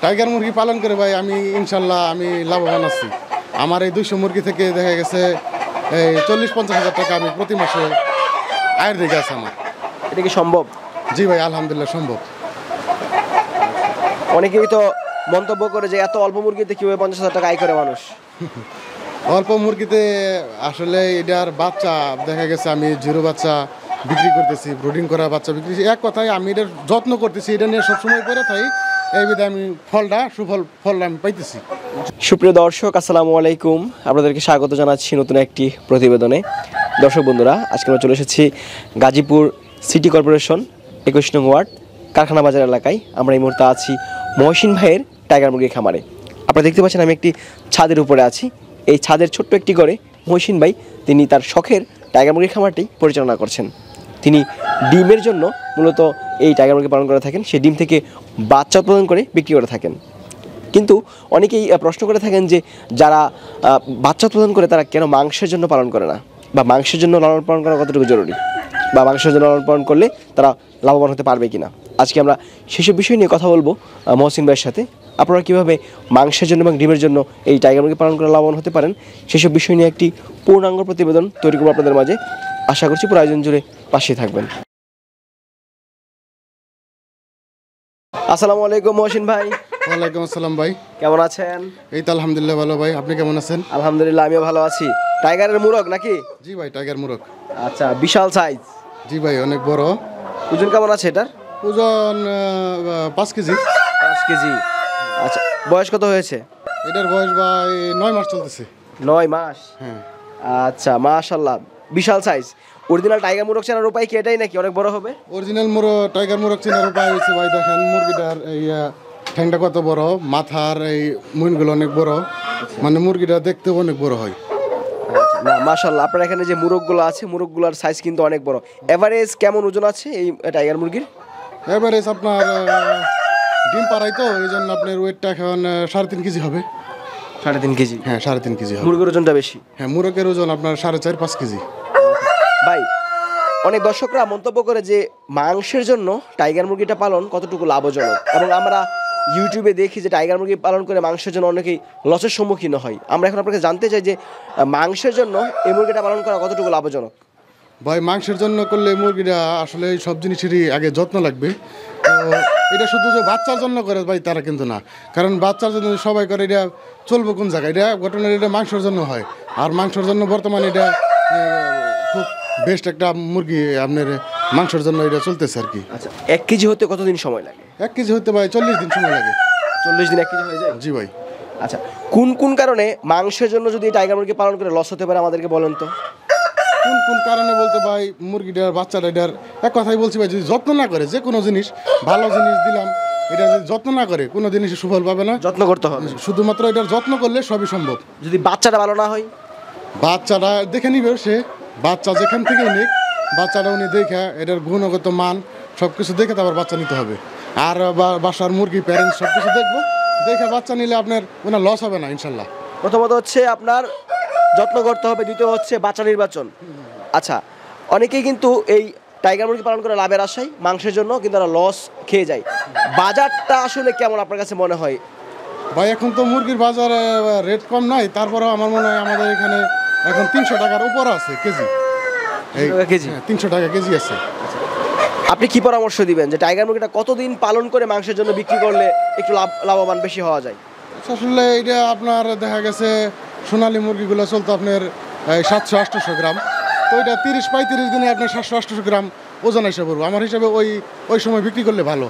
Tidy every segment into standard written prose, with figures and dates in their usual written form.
Tiger মুরগি পালন করে ভাই আমি ইনশাল্লাহ আমি লাভবান আছি। আমার এই 200 মুরগি থেকে দেখা গেছে এই 40-50 হাজার টাকা আমি প্রতি মাসে আয়ের দিকে আছে আমার। এটা কি সম্ভব? জি ভাই, আলহামদুলিল্লাহ সম্ভব। অনেকেই তো মন্তব্য করে যে এত অল্প মুরগিতে কিভাবে 50,000 টাকা আয় করে মানুষ। অল্প মুরগিতে আসলে এটার বাচ্চা দেখা গেছে আমি জিরো বাচ্চা বিক্রি করতেছি, ব্রুডিং করা বাচ্চা বিক্রি, এক কথায় আমি এটার যত্ন করতেছি, এটা নিয়ে সবসময় করে থাই, এই বিধে আমি ফলটা আমি পাইতেছি। সুপ্রিয় দর্শক, আসসালামু আলাইকুম, আপনাদেরকে স্বাগত জানাচ্ছি নতুন একটি প্রতিবেদনে। দর্শক বন্ধুরা, আজকে আমরা চলে এসেছি গাজীপুর সিটি কর্পোরেশন 21 নং ওয়ার্ড কারখানা বাজার এলাকায়। আমরা এই মুহূর্তে আছি মহসিন ভাইয়ের টাইগার মুরগির খামারে। আপনারা দেখতে পাচ্ছেন আমি একটি ছাদের উপরে আছি। এই ছাদের ছোট্ট একটি ঘরে মহসিন ভাই তিনি তার শখের টাইগার মুরগির খামারটি পরিচালনা করছেন। তিনি ডিমের জন্য মূলত এই টাইগার মুরগি পালন করে থাকেন, সেই ডিম থেকে বাচ্চা উৎপাদন করে বিক্রি করে থাকেন। কিন্তু অনেকেই প্রশ্ন করে থাকেন যে যারা বাচ্চা উৎপাদন করে তারা কেন মাংসের জন্য পালন করে না, বা মাংসের জন্য লালন পালন করা কতটুকু জরুরি, বা মাংসের জন্য লালন পালন করলে তারা লাভবান হতে পারবে কিনা। আজকে আমরা সেসব বিষয় নিয়ে কথা বলবো মহসিন ভাইয়ের সাথে। আপনারা কীভাবে মাংসের জন্য এবং ডিমের জন্য এই টাইগার মুরগি পালন করে লাভবান হতে পারেন সেসব বিষয় নিয়ে একটি পূর্ণাঙ্গ প্রতিবেদন তৈরি করবো আপনাদের মাঝে। আশা করছি পুরো আয়োজন জুড়ে পাশে থাকবেন। আসসালামু আলাইকুম মহসিন ভাই। ওয়ালাইকুম আসসালাম ভাই, কেমন আছেন? এই তো আলহামদুলিল্লাহ ভালো ভাই, আপনি কেমন আছেন? আলহামদুলিল্লাহ আমিও ভালো আছি। টাইগারের মুরগ নাকি? জি ভাই, টাইগার মুরগ। আচ্ছা, বিশাল সাইজ। জি ভাই, অনেক বড়। ওজন কেমন আছে এটার? ওজন 5 কেজি। 5 কেজি। আচ্ছা, বয়স কত হয়েছে? এটার বয়স ভাই 9 মাস চলতেছে। 9 মাস? হ্যাঁ। আচ্ছা, মাশাআল্লাহ, বিশাল সাইজ। অরিজিনাল টাইগার মুরগ চেনার উপায় কি এটাই নাকি অনেক বড় হবে? অরিজিনাল টাইগার মুরগ চেনার উপায় হচ্ছে ভাই, দেখেন মুরগিটার এই ঠ্যাংটা কত বড়, মাথার এই মুইনগুলো অনেক বড়, মানে মুরগিটা দেখতে অনেক বড় হয়। না মাশাআল্লাহ, আপনার এখানে যে মুরগগুলো আছে মুরগগুলোর সাইজ কিন্তু অনেক বড়। এভারেজ কেমন ওজন আছে এই টাইগার মুরগির? এভারেজ আপনার ডিম পাড়াই তো এই জন্য আপনার ওয়েটটা এখন 3.5 কেজি হবে। 3.5 কেজি? হ্যাঁ, 3.5 কেজি হবে। মুরগির ওজনটা বেশি? হ্যাঁ, মুরগের ওজন আপনার 4.5-5 কেজি। ভাই, অনেক দর্শকরা মন্তব্য করে যে মাংসের জন্য টাইগার মুরগিটা পালন কতটুকু লাভজনক, এবং আমরা ইউটিউবে দেখি যে টাইগার মুরগি পালন করে মাংসের জন্য অনেকেই লসের সম্মুখীন হয়। আমরা এখন আপনাকে জানতে চাই যে মাংসের জন্য এই মুরগিটা পালন করা কতটুকু লাভজনক? ভাই, মাংসের জন্য করলে মুরগিটা আসলে সব জিনিসেরই আগে যত্ন লাগবে। তো এটা শুধু যে বাচ্চার জন্য করে ভাই তারা কিন্তু না, কারণ বাচ্চার জন্য সবাই করে, এটা চলবো কোন জায়গায়, এটা ঘটনা এটা মাংসের জন্য হয়। আর মাংসের জন্য বর্তমানে এটা খুব বেস্ট একটা মুরগি, আপনার মাংসের জন্য এটা চলতেছে আর কি। আচ্ছা, 1 কেজি হতে কতদিন সময় লাগে? 1 কেজি হতে ভাই 40 দিন সময় লাগে। 40 দিন 1 কেজি হয়ে যায়? জি ভাই। আচ্ছা, কোন কোন কারণে মাংসের জন্য যদি টাইগার মুরগি পালন করে লস হতে পারে আমাদেরকে বলেন তো। কোন কোন কারণে বলতে ভাই, মুরগিটার বাচ্চাটা এটার এক কথাই বলছি ভাই, যদি যত্ন না করে, যে কোনো জিনিস ভালো জিনিস দিলাম, এটা যদি যত্ন না করে কোনো জিনিসের সুফল পাবে না। যত্ন করতে হবে, শুধুমাত্র এটার যত্ন করলে সবই সম্ভব। যদি বাচ্চাটা ভালো না হয়? বাচ্চাটা দেখে নিবে সে, বাচ্চা যেখান থেকেই নিক, বাচ্চাটা উনি দেখে এটার গুণগত মান সব কিছু দেখে তারপর বাচ্চা নিতে হবে। আর বাসার মুরগি প্যারেন্টস সব কিছু দেখবো, দেখে বাচ্চা নিলে আপনার ওনার লস হবে না ইনশাল্লাহ। প্রথমত হচ্ছে আপনার যত্ন করতে হবে, দ্বিতীয় হচ্ছে বাচ্চা নির্বাচন। আচ্ছা, অনেকেই কিন্তু এই টাইগার মুরগি পালন করে লাভের আশায় মাংসের জন্য কিন্তু তারা লস খেয়ে যায়। বাজারটা আসলে কেমন আপনার কাছে মনে হয়? ভাই, এখন তো মুরগির বাজারে রেট কম নাই, তারপরেও আমার মনে হয় আমাদের এখানে এখন 300 টাকার উপর আছে কেজি। এই কেজি? 300 টাকা কেজি আছে। আপনি কি পরামর্শ দিবেন যে টাইগার মুরগিটা কতদিন পালন করে মাংসের জন্য বিক্রি করলে একটু লাভবান বেশি হওয়া যায়? আসলে এটা আপনার দেখা গেছে সোনালী মুরগিগুলো চলতো আপনার 700-800 গ্রাম, তো এটা 30-35 দিনে আপনার 700-800 গ্রাম ওজন এসে পড়বো। আমার হিসাবে ওই সময় বিক্রি করলে ভালো।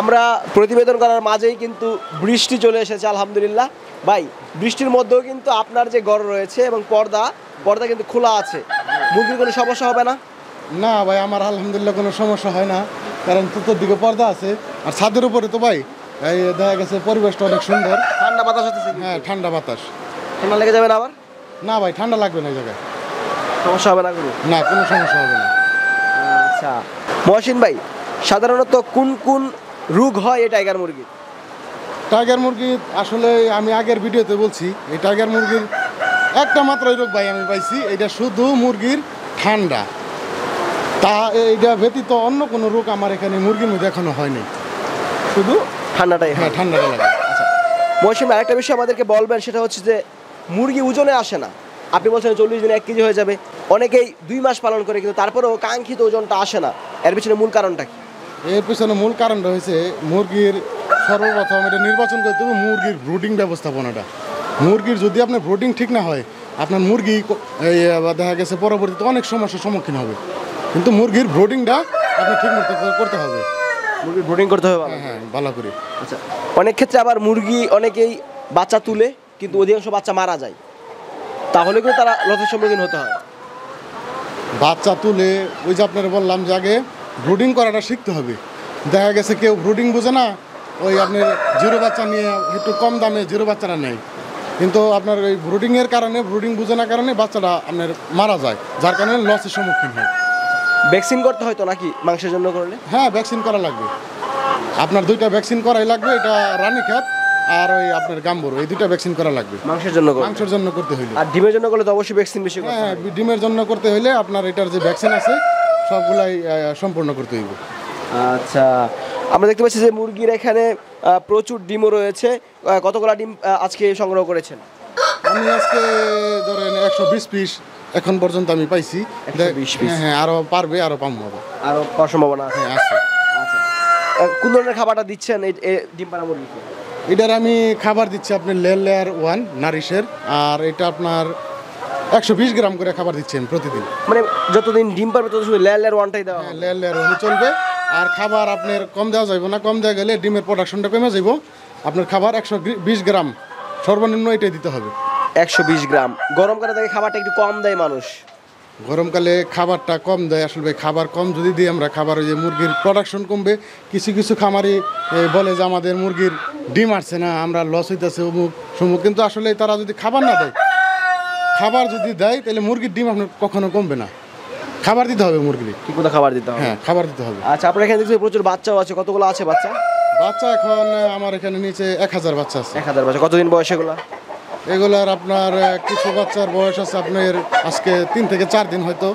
আমরা প্রতিবেদন করার মাঝেই কিন্তু বৃষ্টি চলে এসেছে আলহামদুলিল্লাহ। ভাই, বৃষ্টির মধ্যেও কিন্তু আপনার যে ঘর রয়েছে এবং পর্দা কিন্তু খোলা আছে, মুরগির কোনো সমস্যা হবে না? না ভাই, আমার আলহামদুলিল্লাহ কোনো সমস্যা হয় না, কারণ চতুর্দিকে পর্দা আছে। আর ছাদের উপরে তো ভাই এই দেখা গেছে পরিবেশটা অনেক সুন্দর, ঠান্ডা বাতাস হচ্ছে? হ্যাঁ, ঠান্ডা বাতাস। ঠান্ডা লেগে যাবে না আবার? না ভাই, ঠান্ডা লাগবে না এই জায়গায়, সমস্যা হবে না কোনো? না, কোনো সমস্যা হবে না। আচ্ছা মহসিন ভাই, সাধারণত কোন কোন রোগ হয় এই টাইগার মুরগির? টাইগার মুরগি আসলে আমি আগের ভিডিওতে বলছি, এই টাইগার মুরগির একটা মাত্র রোগ ভাই আমি পাইছি, এটা শুধু মুরগির ঠান্ডা। এইটা ব্যতীত অন্য কোনো রোগ আমার এখানে মুরগির মধ্যে এখনো হয়নি, শুধু ঠান্ডাটাই হ্যাঁ ঠান্ডাটা লাগে। মৌসুমী আরেকটা বিষয় আমাদেরকে বলবেন, সেটা হচ্ছে যে মুরগি ওজনে আসে না। আপনি বলছেন 40 দিনে 1 কেজি হয়ে যাবে, অনেকেই 2 মাস পালন করে কিন্তু তারপরেও কাঙ্ক্ষিত ওজনটা আসে না। এর পিছনে মূল কারণটা কি? এর পিছনে মূল কারণ রয়েছে মুরগির সর্বপ্রথম এটা নির্বাচন করতে হবে মুরগির ব্রুডিং ব্যবস্থাপনাটা। মুরগির যদি আপনার ব্রুডিং ঠিক না হয়, আপনার মুরগি দেখা গেছে পরবর্তীতে অনেক সমস্যার সম্মুখীন হবে। কিন্তু মুরগির ব্রুডিংটা আপনি ঠিক মতো করতে হবে। মুরগির ব্রুডিং করতে হবে ভালো। হ্যাঁ ভালো করে। আচ্ছা, অনেক ক্ষেত্রে আবার মুরগি অনেকেই বাচ্চা তুলে কিন্তু অধিকাংশ বাচ্চা মারা যায়, তাহলে কিন্তু তারা লসের সম্মুখীন হতে হয়। বাচ্চা তুলে ওই যে আপনার বললাম যে আগে ব্রুডিং করাটা শিখতে হবে। দেখা গেছে কেউ ব্রুডিং বোঝে না, ওই আপনার জিরো বাচ্চা নিয়ে একটু কম দামে জিরো বাচ্চাটা নেয়, কিন্তু আপনার ওই ব্রুডিংয়ের কারণে, ব্রুডিং বোঝে না কারণে বাচ্চাটা আপনার মারা যায়, যার কারণে লসের সম্মুখীন হয়। ভ্যাকসিন করতে হয় তো নাকি মাংসের জন্য করলে? হ্যাঁ ভ্যাকসিন করা লাগবে, আপনার 2টা ভ্যাকসিন করাই লাগবে। এটা রানীক্ষেত আর ওই আপনার গাম্বুর, এই 2টা ভ্যাকসিন করা লাগবে মাংসের জন্য করলে। মাংসের জন্য করতে হইলে। আর ডিমের জন্য করলে তো অবশ্যই ভ্যাকসিন বেশি করতে হ্যাঁ হয়। ডিমের জন্য করতে হইলে আপনার এটার যে ভ্যাকসিন আছে সবগুলাই সম্পূর্ণ করতে হইব। আচ্ছা, আমরা দেখতে পাচ্ছি যে মুরগির এখানে প্রচুর ডিমও রয়েছে। কতগুলা ডিম আজকে সংগ্রহ করেছেন? আমি আজকে ধরেন 120 পিস এখন পর্যন্ত আমি পাইছি। 120 পিস? হ্যাঁ হ্যাঁ, আরো পারবে, আরো পাবো হবে। আরও পাওয়ার সম্ভাবনা আছে? হ্যাঁ আছে। আচ্ছা, কোন ধরনের খাবারটা দিচ্ছেন এই ডিম পাড়া মুরগিকে? এটার আমি খাবার দিচ্ছি আপনার লেয়ার 1 নারিশের, আর এটা আপনার 120 গ্রাম করে খাবার দিচ্ছি আমি প্রতিদিন। মানে যতদিন ডিম পারবে তত সময় লেয়ার ওয়ানটাই দেওয়া হবে? লেয়ার 1 চলবে। আর খাবার আপনার কম দেওয়া যাবে না, কম দেওয়া গেলে ডিমের প্রোডাকশনটা কমে যাব। আপনার খাবার 120 গ্রাম সর্বনিম্ন এটাই দিতে হবে। 120 গ্রাম। গরমকালে থেকে খাবারটা একটু কম দেয় মানুষ। গরমকালে খাবারটা কম দেয়, আসলে খাবার কম যদি দিই আমরা, খাবার ওই যে মুরগির প্রোডাকশন কমবে। কিছু কিছু খামারি বলে যে আমাদের মুরগির ডিম আসছে না, আমরা লস হইতেছে অমুক সমুক, কিন্তু আসলে তারা যদি খাবার না দেয়, খাবার যদি দেয় তাহলে মুরগির ডিম আপনার কখনো কমবে না। খাবার দিতে হবে মুরগির, ঠিক মতো খাবার দিতে হবে। হ্যাঁ খাবার দিতে হবে। আচ্ছা, আপনার এখানে দেখছি প্রচুর বাচ্চাও আছে। কতগুলো আছে বাচ্চা? বাচ্চা এখন আমার এখানে নিচে 1000 বাচ্চা আছে। 1000 বাচ্চা। কতদিন বয়স এগুলা? এগুলার আপনার কিছু বাচ্চার বয়স আছে আপনার আজকে 3 থেকে 4 দিন হয়তো,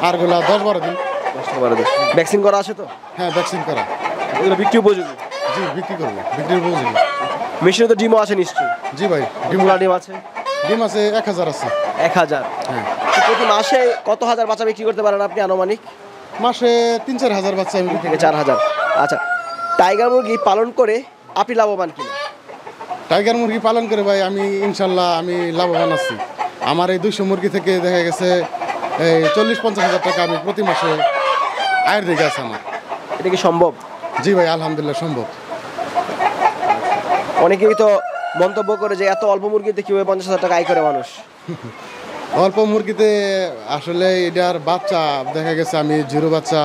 আরগুলা 10-12 দিন। 10-12 দিন। ভ্যাকসিন করা আছে তো? হ্যাঁ ভ্যাকসিন করা। এগুলো বিক্রি উপযোগী? জি বিক্রি করবো, বিক্রির উপযোগী। মেশিনে তো ডিমও আছে নিশ্চয়ই? জি ভাই ডিমগুলা ডিম আছে? ডিম আছে 1000 আছে। 1000? হ্যাঁ তো প্রতি মাসে কত হাজার বাচ্চা বিক্রি করতে পারেন আপনি আনুমানিক? মাসে 3-4 হাজার বাচ্চা আমি 3 থেকে 4000। আচ্ছা, টাইগার মুরগি পালন করে আপনি লাভবান কিনা? টাইগার মুরগি পালন করে ভাই আমি ইনশাল্লাহ আমি লাভবান আছি। আমার এই 200 মুরগি থেকে দেখা গেছে এই 40-50 হাজার টাকা আমি প্রতি মাসে আয়ের দিকে আছে আমার। এটা কি সম্ভব? জি ভাই আলহামদুলিল্লাহ সম্ভব। অনেকেই তো মন্তব্য করে যে এত অল্প মুরগিতে কিভাবে 50,000 টাকা আয় করে মানুষ। অল্প মুরগিতে আসলে এটার বাচ্চা দেখা গেছে আমি জিরো বাচ্চা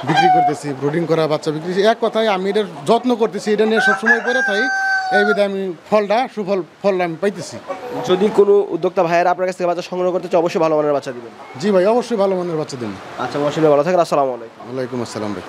বিক্রি করতেছি, ব্রুডিং করা বাচ্চা বিক্রি করতেছি। এক কথায় আমি এটার যত্ন করতেছি, এটা নিয়ে সবসময় পরে থাই, এই বিধে আমি ফলটা আমি পাইতেছি। যদি কোনো উদ্যোক্তা ভাইয়েরা আপনার কাছ থেকে বাচ্চা সংগ্রহ করতে চায় অবশ্যই ভালো মানের বাচ্চা দিবেন। জি ভাই অবশ্যই ভালো মানের বাচ্চা দিন। আচ্ছা, মৌসুমী ভালো থাকেন। আসসালামু আলাইকুম। ওয়ালাইকুম আসসালাম ভাই।